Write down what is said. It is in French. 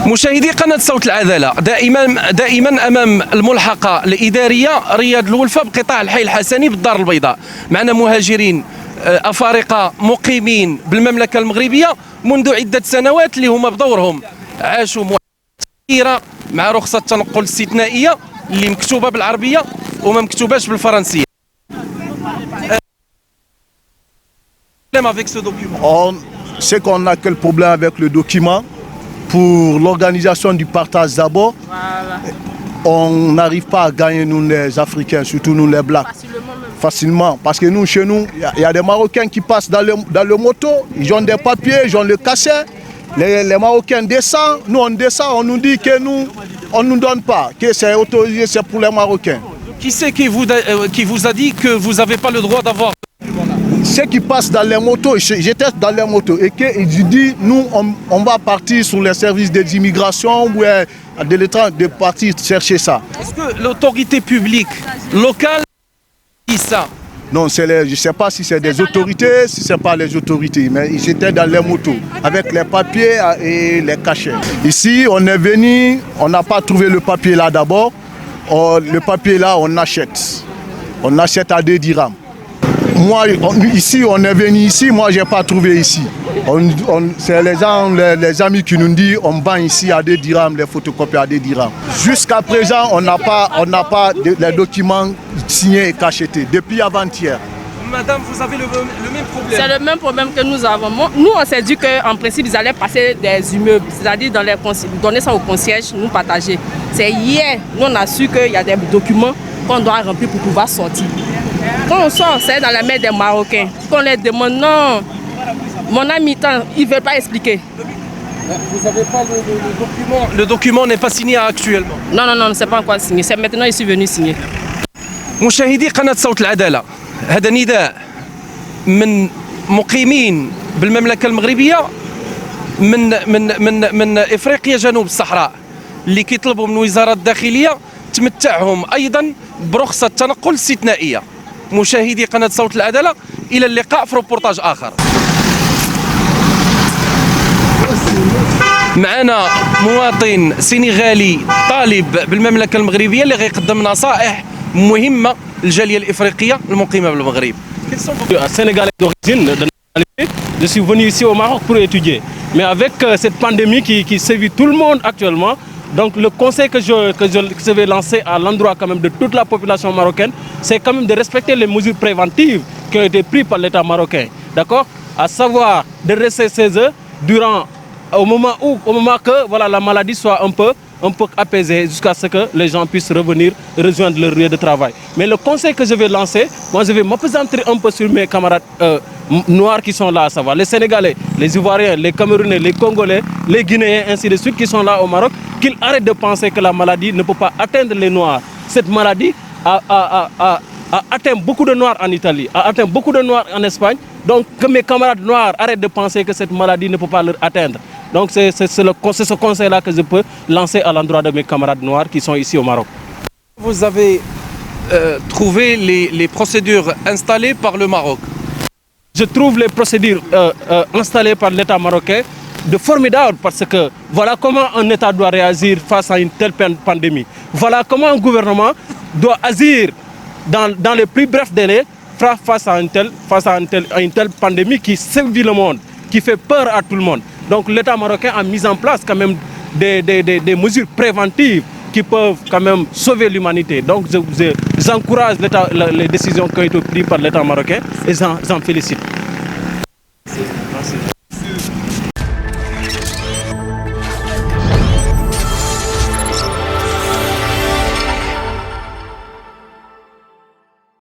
مشاهدي قناة صوت العدالة، دائما أمام الملحقة الإدارية رياض الولفة بقطاع الحي الحسني بالدار البيضاء. معنا مهاجرين أفارقة مقيمين بالمملكة المغربية منذ عدة سنوات اللي هما بدورهم عاشوا كثيرة مع رخصة تنقل استثنائية اللي مكتوبة بالعربية وما مكتوباش بالفرنسية. C'est qu'on a quel problème avec le document. Pour l'organisation du partage d'abord, on n'arrive pas à gagner nous les Africains, surtout nous les Blacks, facilement. Parce que nous, chez nous, il y a des Marocains qui passent dans le moto, ils ont des papiers, ils ont le cachet. Les Marocains descendent, nous on descend, on nous dit que nous, on ne nous donne pas, que c'est autorisé, c'est pour les Marocains. Qui c'est qui vous a dit que vous n'avez pas le droit d'avoir? Ceux qui passent dans les motos, j'étais dans les motos et qu'ils disent nous on va partir sur les services des immigrations ou de l'étranger de partir chercher ça. Est-ce que l'autorité publique locale dit ça? Non, je ne sais pas si c'est des autorités, si ce n'est pas les autorités, mais ils étaient dans les motos avec les papiers et les cachets. Ici, on est venu, on n'a pas trouvé le papier là d'abord. Le papier là, on achète. On achète à 2 dirhams. Moi, ici, on est venu ici, moi, je n'ai pas trouvé ici. C'est les gens, les amis qui nous disent on vend ici à 2 dirhams, les photocopies à 2 dirhams. Jusqu'à présent, on n'a pas les documents signés et cachetés, depuis avant-hier. Madame, vous avez le même problème. C'est le même problème que nous avons. Nous, on s'est dit qu'en principe, ils allaient passer des immeubles, c'est-à-dire donner ça au concierge, nous partager. C'est hier, nous, on a su qu'il y a des documents qu'on doit remplir pour pouvoir sortir. Quand on sort, c'est dans la main des Marocains. Quand on les demande, non, mon ami, il ne veut pas expliquer. Vous n'avez pas le document? Le document n'est pas signé actuellement? Non, c'est pas encore signé. C'est maintenant ici venu signer. مشاهدي قناة صوت العدالة، هذا نداء من مقيمين بالمملكة المغربية من إفريقيا جنوب الصحراء اللي كيطلبوا من وزارة الداخلية تمتعهم أيضا برخصة تنقل استثنائية. مشاهدي قناة صوت العدالة، إلى اللقاء في روبورتاج آخر. معنا مواطن سنغالي طالب بالمملكة المغربية اللي غيقدم نصائح مهمة للجالية الإفريقية المقيمة بالمغرب. Sénégalais d'origine, je suis venu ici au Maroc pour étudier. Mais avec cette pandémie qui sévit tout le monde actuellement, donc le conseil que je vais lancer à l'endroit quand même de toute la population marocaine, c'est quand même de respecter les mesures préventives qui ont été prises par l'État marocain. D'accord? À savoir de rester chez eux au moment que voilà, la maladie soit un peu apaisée jusqu'à ce que les gens puissent revenir rejoindre leur lieu de travail. Mais le conseil que je vais lancer, moi je vais m'appesantir un peu sur mes camarades noirs qui sont là, à savoir les Sénégalais, les Ivoiriens, les Camerounais, les Congolais, les Guinéens, ainsi de suite, qui sont là au Maroc, qu'ils arrêtent de penser que la maladie ne peut pas atteindre les Noirs. Cette maladie a atteint beaucoup de Noirs en Italie, a atteint beaucoup de Noirs en Espagne. Donc que mes camarades noirs arrêtent de penser que cette maladie ne peut pas leur atteindre. Donc c'est ce conseil-là que je peux lancer à l'endroit de mes camarades noirs qui sont ici au Maroc. Vous avez trouvé les procédures installées par le Maroc? Je trouve les procédures installées par l'État marocain de formidables, parce que voilà comment un État doit réagir face à une telle pandémie. Voilà comment un gouvernement doit agir dans les plus brefs délais face à une telle pandémie qui sévit le monde, qui fait peur à tout le monde. Donc l'État marocain a mis en place quand même des mesures préventives qui peuvent quand même sauver l'humanité. Donc j'encourage les décisions qui ont été prises par l'État marocain et j'en félicite.